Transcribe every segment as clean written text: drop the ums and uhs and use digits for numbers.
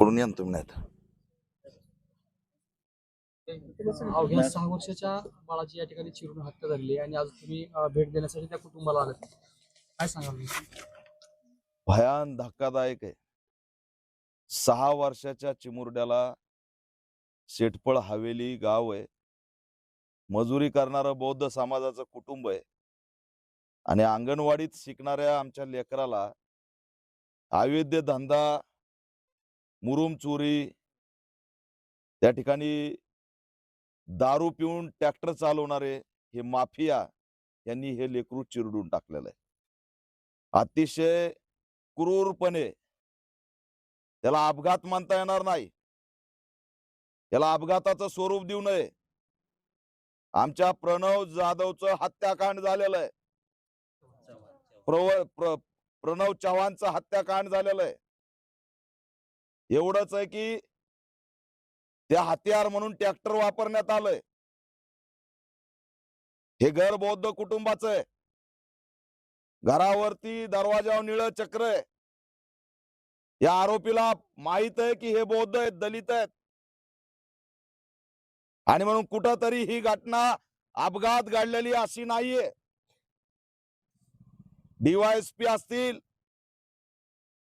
पकडून या ना तुम्ही नाही तर. अवघ्या 6 वर्षाच्या बाळाची या ठिकाणी चिरून हत्या झालेली आहे आणि आज तुम्ही भेट देण्यासाठी त्या कुटुंबाला आलात. काय सांगाल तुम्ही? भयान धक्कादायक आहे. 6 वर्षाच्या चिमुरड्याला शेटपळ हवेली गाव आहे, मजुरी करणारं बौद्ध समाजाचं कुटुंब आहे आणि अंगणवाडीत शिकणाऱ्या आमच्या लेकराला अवैध धंदा, मुरुम चोरी, त्या ठिकाणी दारू पिऊन ट्रॅक्टर चालवणारे हे माफिया यांनी हे लेकरू चिरडून टाकलेलं आहे. अतिशय क्रूरपणे. त्याला अपघात मानता येणार नाही. त्याला अपघाताचं स्वरूप देऊ नये. आमच्या प्रणव जाधवचं हत्याकांड झालेलं आहे. प्रणव चव्हाणचं हत्याकांड झालेलं आहे. एवढंच आहे की त्या हत्यार म्हणून ट्रॅक्टर वापरण्यात आलंय. हे घर बौद्ध कुटुंबाचं आहे. घरावरती दरवाजावर निळं चक्र आहे. या आरोपीला माहित आहे की हे बौद्ध आहेत, दलित आहेत, आणि म्हणून कुठंतरी ही घटना अपघात घडलेली अशी नाहीये. डीवायएसपी असतील,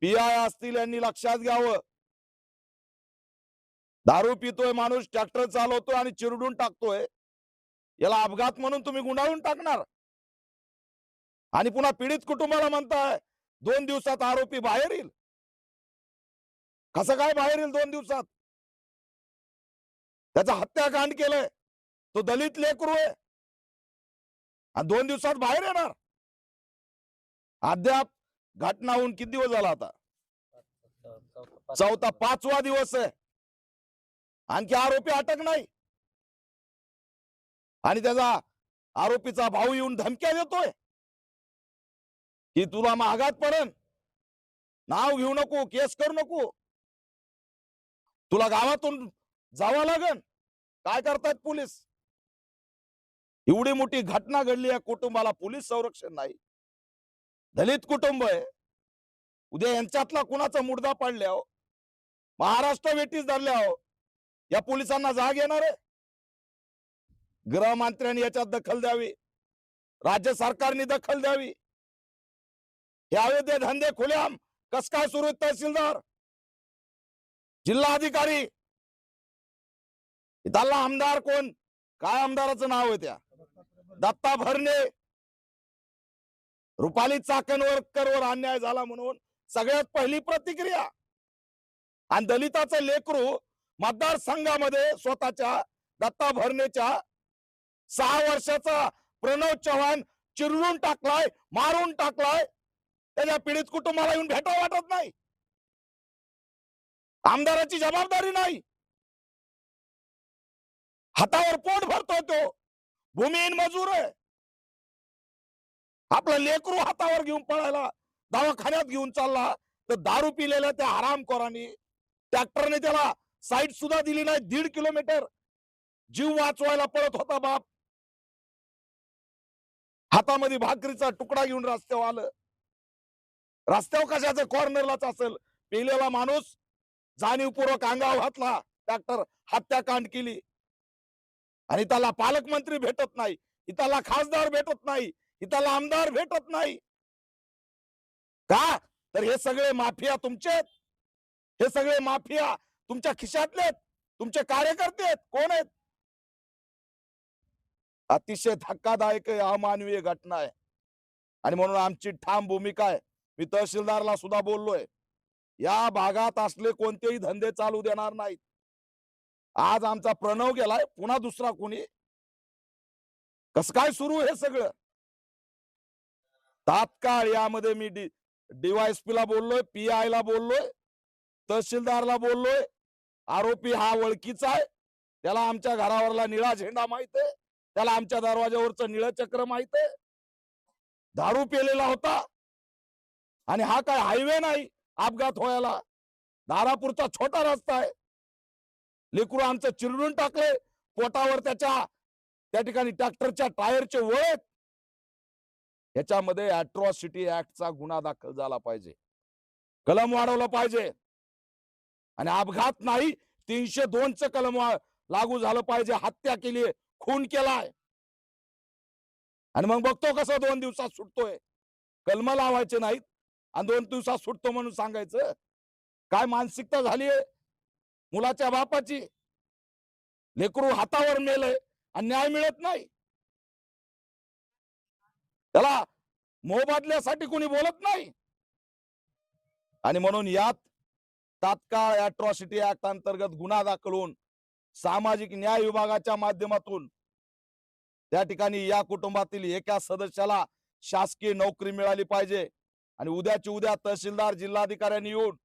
पीआय असतील, यांनी लक्षात घ्यावं. दारू पितोय माणूस, ट्रॅक्टर चालवतोय आणि चिरडून टाकतोय, याला अपघात म्हणून तुम्ही गुंडाळून टाकणार आणि पुन्हा पीडित कुटुंबाला म्हणताय 2 दिवसात आरोपी बाहेर येईल. कसं काय बाहेर येईल 2 दिवसात? त्याचा हत्याकांड केलंय, तो दलित लेकरू आहे आणि 2 दिवसात बाहेर येणार? अद्याप घटना होऊन किती दिवस झाला आता? चौथा 5वा दिवस आहे. आणखी आरोपी अटक नाही आणि त्याचा आरोपीचा भाऊ येऊन धमक्या देतोय की तुला महागात पडेल, नाव घेऊ नको, केस करू नको, तुला गावातून जावं लागेल. काय करतायत पोलीस? एवढी मोठी घटना घडली, या कुटुंबाला पोलीस संरक्षण नाही. दलित कुटुंब आहे. उद्या यांच्यातला कुणाचा मुर्दा पडल्या, महाराष्ट्र वेटीस धरल्या, या पोलिसांना जाग येणार आहे? गृहमंत्र्यांनी याच्यात दखल द्यावी, राज्य सरकारने दखल द्यावी. हे अवैध धंदे खुलेआम कस काय सुरू आहेत? तहसीलदार, जिल्हाधिकारी, इथला आमदार कोण? काय आमदाराचं नाव आहे? त्या दत्ता भरणे. रुपाली चाकणवरकर अन्याय झाला म्हणून सगळ्यात पहिली प्रतिक्रिया. आणि दलिताचं लेकरू मतदारसंघामध्ये स्वतःच्या दत्ता भरणेच्या 6 वर्षाचा प्रणव चव्हाण चिरडून टाकलाय, मारून टाकलाय. त्याच्या पीडित कुटुंबाला येऊन भेटावं वाटत नाही. आमदाराची जबाबदारी नाही. हातावर पोट भरतो तो, भूमिहीन मजूर आहे. आपलं लेकरू हातावर घेऊन पळायला दवाखान्यात घेऊन चालला तर दारू पिलेल्या त्या हरामखोरांनी ट्रॅक्टरने त्याला साईड सुद्धा दिली नाही. 1.5 किलोमीटर जीव वाचवायला पळत होता बाप. हातामध्ये भाकरीचा तुकडा घेऊन रस्त्यावर आलं. रस्त्यावर कशाचं? कॉर्नरलाच असेल. पिलेला माणूस जाणीवपूर्वक अंगावर घातला, ट्रॅक्टर हत्याकांड केली. आणि त्याला पालकमंत्री भेटत नाही, इथला खासदार भेटत नाही, इथला आमदार भेटत नाही. का? तर हे सगळे माफिया तुमचे आहेत. हे सगळे माफिया तुमच्या खिशातले आहेत, तुमचे कार्यकर्ते आहेत. कोण आहेत? अतिशय धक्कादायक, अमानवीय घटना आहे आणि म्हणून आमची ठाम भूमिका आहे. मी तहसीलदारला सुद्धा बोललोय, या भागात असले कोणतेही धंदे चालू देणार नाहीत. आज आमचा प्रणव गेलाय, पुन्हा दुसरा कोणी? कसं काय सुरू हे सगळं? तात्काळ यामध्ये मी डीवायएसपी ला बोललोय, पीआय ला बोललोय, तहसीलदारला बोललोय. आरोपी हा ओळखीचा आहे, त्याला आमच्या घरावरला निळा झेंडा माहित आहे, त्याला आमच्या दरवाजावरचं निळं चक्र माहित आहे. दारू पिलेला होता आणि हा काय हायवे नाही अपघात व्हायला. दारापूरचा छोटा रस्ता आहे. लेकरू आमचं चिरडून टाकले, पोटावर त्याच्या त्या ठिकाणी ट्रॅक्टरच्या टायरचे वळ. याच्यामध्ये अॅट्रॉसिटी ऍक्टचा गुन्हा दाखल झाला पाहिजे, कलम वाढवला पाहिजे. आणि अपघात नाही 302चं कलम लागू झालं पाहिजे. हत्या केली, खून केलाय आणि मग बघतो कसं 2 दिवसात सुटतोय. कलम लावायचे नाहीत आणि 2 दिवसात सुटतो म्हणून सांगायचं. काय मानसिकता झालीये मुलाच्या बापाची. लेकरू हातावर मेलंय आणि न्याय मिळत नाही. त्याला मोबदल्यासाठी कोणी बोलत नाही. आणि म्हणून यात तात्काळ अॅट्रॉसिटी ऍक्ट अंतर्गत गुन्हा दाखल होऊन सामाजिक न्याय विभागाच्या माध्यमातून त्या ठिकाणी या कुटुंबातील एका सदस्याला शासकीय नोकरी मिळाली पाहिजे आणि उद्याची उद्या तहसीलदार जिल्हाधिकाऱ्यांनी येऊन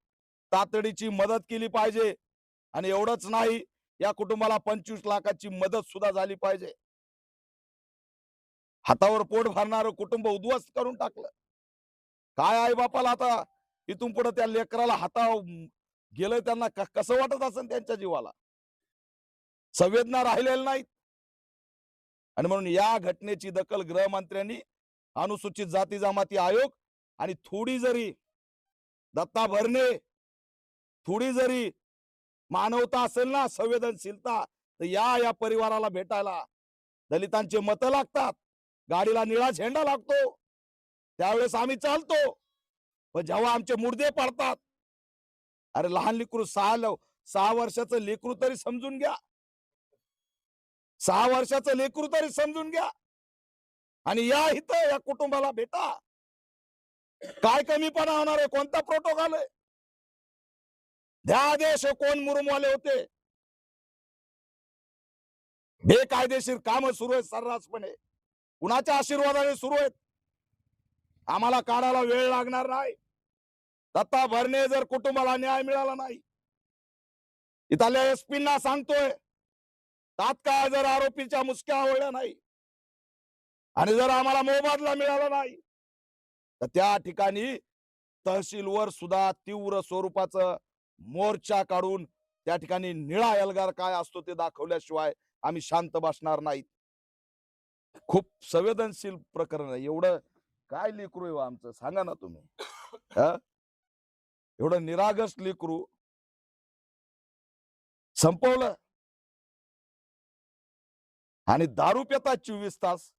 तातडीची मदत केली पाहिजे. आणि एवढंच नाही, या कुटुंबाला 25 लाखाची मदत सुद्धा झाली पाहिजे. हातावर पोट भरणारं कुटुंब उद्ध्वस्त करून टाकलं. काय आई बापाला आता इथून पुढे त्या लेकराला हातावर गेलं, त्यांना कसं वाटत असेल त्यांच्या जीवाला. संवेदना राहिलेल्या नाहीत. आणि म्हणून या घटनेची दखल गृहमंत्र्यांनी, अनुसूचित जाती जमाती आयोग आणि थोडी जरी दत्ता भरणे, थोडी जरी मानवता असेल ना, संवेदनशीलता, तर या परिवाराला भेटायला. दलितांचे मतं लागतात, गाडीला निळा झेंडा लागतो, त्यावेळेस आम्ही चालतो. पण जेव्हा आमचे मुर्दे पडतात, अरे लहान लेकरू 6 वर्षाचं लेकरू तरी समजून घ्या. 6 वर्षाचं लेकरू तरी समजून घ्या आणि या इथं या कुटुंबाला भेटा. काय कमीपणा होणार आहे? कोणता प्रोटोकॉल आहे? द्या आदेश. कोण मुरुमवाले होते? बेकायदेशीर काम सुरू आहेत सर्रासपणे. कुणाच्या आशीर्वादाने सुरू आहेत? आम्हाला काढायला वेळ लागणार नाही. दत्ता भरणे जर कुटुंबाला न्याय मिळाला नाही, इथल्या एसपींना सांगतोय, तात्काळ जर आरोपीच्या मुसक्या आवळल्या नाही आणि जर आम्हाला मोबदला मिळाला नाही, तर त्या ठिकाणी तहसीलवर सुद्धा तीव्र स्वरूपाचं मोर्चा काढून त्या ठिकाणी निळा एल्गार काय असतो ते दाखवल्याशिवाय आम्ही शांत बसणार नाहीत. खूप संवेदनशील प्रकरण आहे. एवढं काय लेकरू आहे आमचं, सांगा ना तुम्ही. एवढं निरागस लेकरू संपवलं आणि दारू पितात 24 तास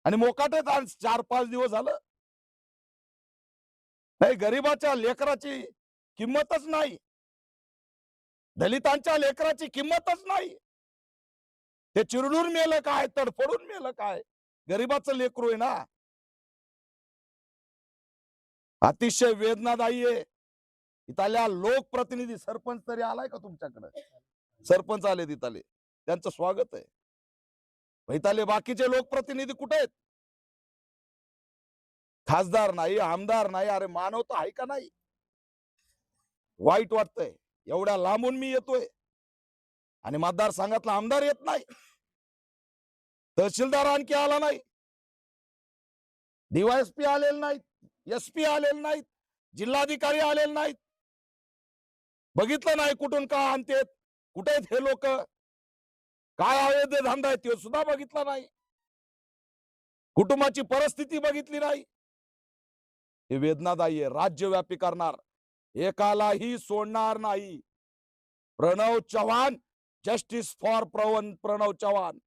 आणि मोकाटेत 4-5 दिवस झालं. नाही, गरीबाच्या लेकराची किंमतच नाही, दलितांच्या लेकराची किंमतच नाही. ते चिरडून मेलं काय, तडफडून मेलं काय? गरीबाचं लेकरू आहे ना. अतिशय वेदनादायी आहे. इथल्या लोकप्रतिनिधी, सरपंच तरी आलाय का तुमच्याकडे? सरपंच आले तिथले, त्यांचं स्वागत आहे. इथले बाकीचे लोकप्रतिनिधी कुठे आहेत? खासदार नाही, आमदार नाही. अरे मानवता आहे का नाही? वाईट वाटतंय. एवढ्या लांबून मी येतोय आणि मतदारसंघातला आमदार येत नाही, तहसीलदार आणखी आला नाही, डीवायएसपी आलेले नाहीत, एसपी आलेले नाहीत, जिल्हाधिकारी आलेले नाहीत. बघितलं नाही कुठून का आणतेत, कुठे आहेत हे लोक, काय अवैध धंदा आहे ते सुद्धा बघितला नाही, कुटुंबाची परिस्थिती बघितली नाही. हे वेदनादायी आहे. राज्यव्यापी करणार, एकालाही सोडणार नाही. Pranav Chavan, justice for Pranav Chavan.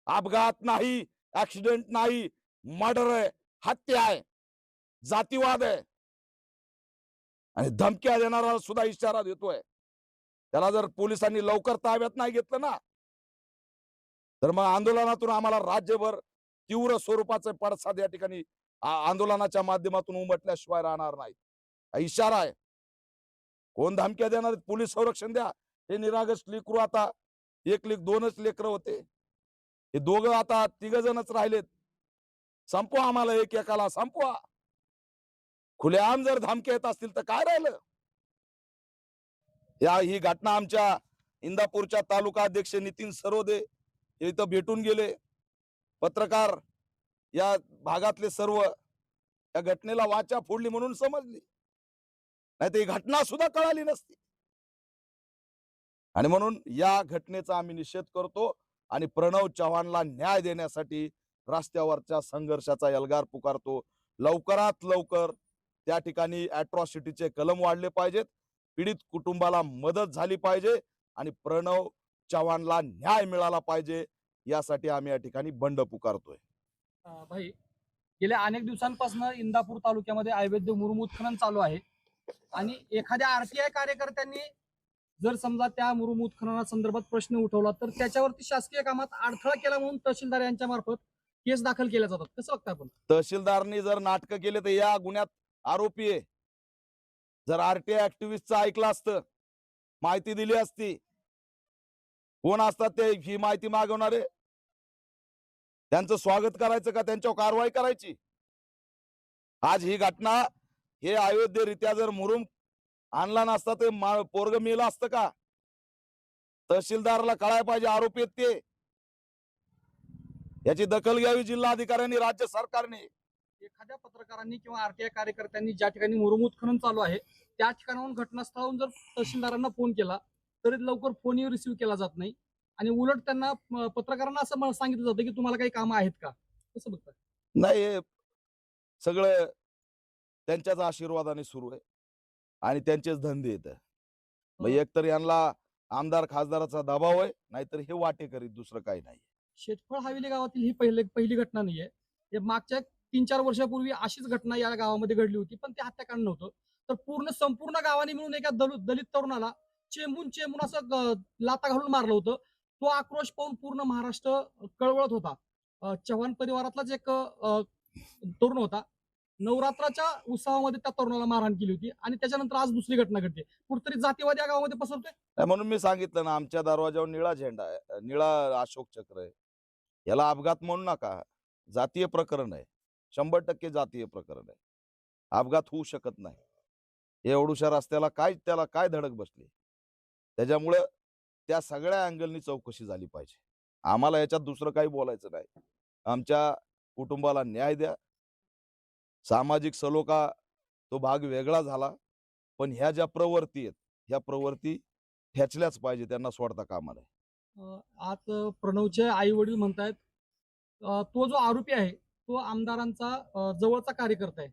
अपघात नाही, ऍक्सिडेंट नाही, मर्डर आहे, हत्या आहे, जातीवाद आहे आणि धमक्या देणारा सुद्धा इशारा देतोय. त्याला जर पोलिसांनी लवकर ताब्यात नाही घेतलं ना, तर मग आंदोलनातून आम्हाला राज्यभर तीव्र स्वरूपाचे पडसाद या ठिकाणी आंदोलनाच्या माध्यमातून उमटल्याशिवाय राहणार नाही. इशारा आहे. कोण धमक्या देणार? पोलीस संरक्षण द्या. हे निरागस लेकरू, आता 1 लेक 2च लेकरं होते, हे दोघं आता 3 जणच राहिलेत. संपवा आम्हाला, एकाला संपवा. खुलेआम जर धमक्या येत असतील तर काय राहिलं? ही घटना आमच्या इंदापूरच्या तालुका अध्यक्ष नितीन सरोदे हे इथं भेटून गेले. पत्रकार या भागातले सर्व या घटनेला वाचा फोडली म्हणून समजली, नाही तर ही घटना सुद्धा कळाली नसती. आणि म्हणून या घटनेचा आम्ही निषेध करतो आणि प्रणव चव्हाणला न्याय देण्यासाठी रस्त्यावरच्या संघर्षाचा एल्गार पुकारतो. लवकरात लवकर त्या ठिकाणी अॅट्रॉसिटीचे कलम वाढले पाहिजेत. पीडित कुटुंबाला मदत झाली पाहिजे आणि प्रणव चव्हाणला न्याय मिळाला पाहिजे, यासाठी आम्ही या ठिकाणी बंड पुकारतोय. भाई, गेल्या अनेक दिवसांपासून इंदापूर तालुक्यामध्ये अवैध मुरुम उत्खनन चालू आहे आणि एखाद्या आरटीआय कार्यकर्त्यांनी जर समजा त्या मुरुम उत्खननासंदर्भात प्रश्न उठवला तर त्याच्यावरती शासकीय कामात अडथळा केला म्हणून तहसीलदार यांच्या मार्फत केस दाखल केल्या जातात. कसं बघता आपण? तहसीलदारनी जर नाटक केले तर या गुन्ह्यात आरोपी आहे. जर आरटीआय ऍक्टिव्हिस्टचं ऐकलं असतं, माहिती दिली असती, कोण असतात ते ही माहिती मागवणारे, त्यांचं स्वागत करायचं का त्यांच्यावर कारवाई करायची? आज ही घटना, हे अयोध्येरित्या जर मुरुम आणला नसता ते पोरग मेलं असतं का? तहसीलदारला कळायला पाहिजे आरोपी आहेत ते. याची दखल घ्यावी जिल्हा अधिकाऱ्यांनी, राज्य सरकारने. एखाद्या पत्रकारांनी किंवा आरटीआय कार्यकर्त्यांनी ज्या ठिकाणी मुरुम उत्खनन चालू आहे त्या ठिकाणाहून घटनास्थळाहून जर तहसीलदारांना फोन केला तरी लवकर फोनही रिसिव्ह केला जात नाही आणि उलट त्यांना पत्रकारांना असं सांगितलं जातं की तुम्हाला काही कामं आहेत का? कसं बघता? नाही, हे सगळं त्यांच्याच आशीर्वादाने सुरू आहे आणि त्यांचेच धंदे येत. मग एकतर यांना आमदार खासदाराचा दबाव आहे, नाहीतर हे वाटे करीत, दुसरं काही नाही. शेतफळ हवेली गावातील ही पहिली घटना नाहीये. हे मागच्या 3-4 वर्षापूर्वी अशीच घटना या गावामध्ये घडली होती, पण ते हत्याकांड नव्हतं. तर संपूर्ण गावाने मिळून एका दलित तरुणाला चेंबून असं लाता घालून मारलं होतं. तो आक्रोश पाहून पूर्ण महाराष्ट्र कळवळत होता. चव्हाण परिवारातलाच एक तरुण होता. नवरात्राच्या उत्सवामध्ये त्या तरुणाला मारहाण केली होती आणि त्याच्यानंतर आज दुसरी घटना घडते. कुठतरी जातीवाद या गावामध्ये पसरतोय. म्हणून मी सांगितलं ना, आमच्या दरवाजावर निळा झेंडा आहे, निळा अशोक चक्र आहे. याला अपघात म्हणू नका, जातीय प्रकरण आहे, 100% जातीय प्रकरण आहे. अपघात होऊ शकत नाही. एवढूशा रस्त्याला त्याला काय धडक बसली? त्याच्यामुळे त्या सगळ्या अँगलनी चौकशी झाली पाहिजे. आम्हाला याच्यात दुसरं काही बोलायचं नाही. आमच्या कुटुंबाला न्याय द्या. सामाजिक सलोखा तो भाग वेगळा झाला, पण ह्या ज्या प्रवृत्ती आहेत, ह्या प्रवृत्ती ठेचल्याच पाहिजे, त्यांना सोडता कामा नये. आज प्रणवचे आई वडील म्हणतायत तो जो आरोपी आहे तो आमदारांचा जवळचा कार्यकर्ता आहे.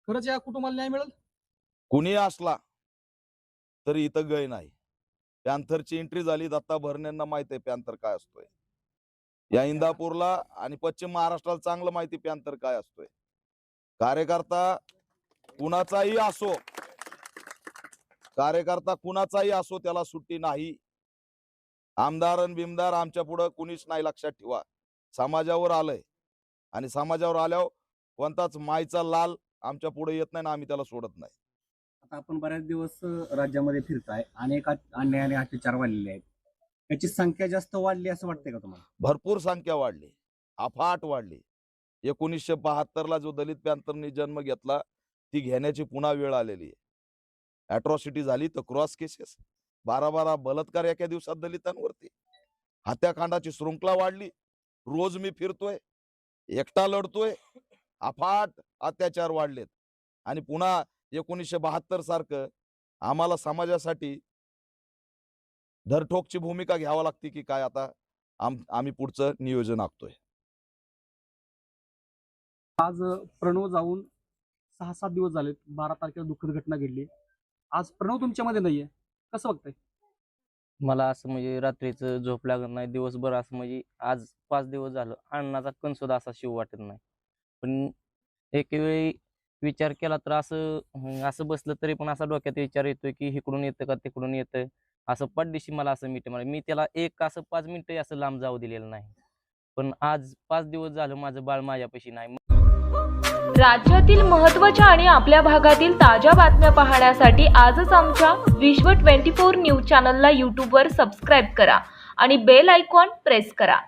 खरंच या कुटुंबाला न्याय मिळेल? कुणी असला तरी इथं गय नाही. पॅन्थरची एंट्री झाली, दत्ता भरणेंना माहित आहे पॅन्थर काय असतोय. या इंदापूरला आणि पश्चिम महाराष्ट्राला चांगलं माहिती पॅन्थर काय असतोय. कार्यकर्ता कुणाचाही असो, त्याला सुट्टी नाही. आमदार आणि बिमदार आमच्या पुढे कुणीच नाही, लक्षात ठेवा. समाजावर आलंय आणि समाजावर आल्यावर कोणताच मायचा लाल आमच्या पुढे येत नाही ना, आम्ही त्याला सोडत नाही. आता आपण बऱ्याच दिवस राज्यामध्ये फिरताय, अनेक अन्याय आणि अत्याचार वाढलेले आहेत. याची संख्या जास्त वाढली असं वाटतंय का तुम्हाला? भरपूर संख्या वाढली, अफाट वाढली. 1972ला जो दलित पॅन्थरनी जन्म घेतला, ती घेण्याची पुन्हा वेळ आलेली आहे. अॅट्रॉसिटी झाली तर क्रॉस केसेस, 12 बलात्कार एका दिवसात दलितांवरती, हत्याकांडाची शृंखला वाढली. रोज मी फिरतोय, एकटा लढतोय, अफाट अत्याचार वाढलेत. आणि पुन्हा 1972 सारखं आम्हाला समाजासाठी धरठोकची भूमिका घ्यावी लागते की काय? आता आम्ही पुढचं नियोजन आखतोय. आज प्रणव जाऊन 6-7 दिवस झालेत. 12 तारखेला दुःखद घटना घडली. आज प्रणव तुमच्यामध्ये नाहीये, कसं बघताय? मला असं म्हणजे रात्रीचं झोप लागत नाही, दिवसभर असं म्हणजे आज 5 दिवस झालं अन्नाचा कण सुद्धा असा शिव वाटत नाही. पण एक वेळी विचार केला तर असं बसलं तरी पण असा डोक्यात विचार येतोय की इकडून येतं का तिकडून येतं. असं पडदिशी मला असं मी त्याला एक असं 5 मिनिटं असं लांब जाऊ दिलेलं नाही. पण आज 5 दिवस झालं माझं बाळ माझ्यापाशी नाही. राज्यातील महत्त्वाच्या आणि आपल्या भागातील ताज्या बातम्या पाहण्यासाठी आजच आमच्या विश्व 24 न्यूज चॅनलला यूट्यूबवर सबस्क्राईब करा आणि बेल आयकॉन प्रेस करा.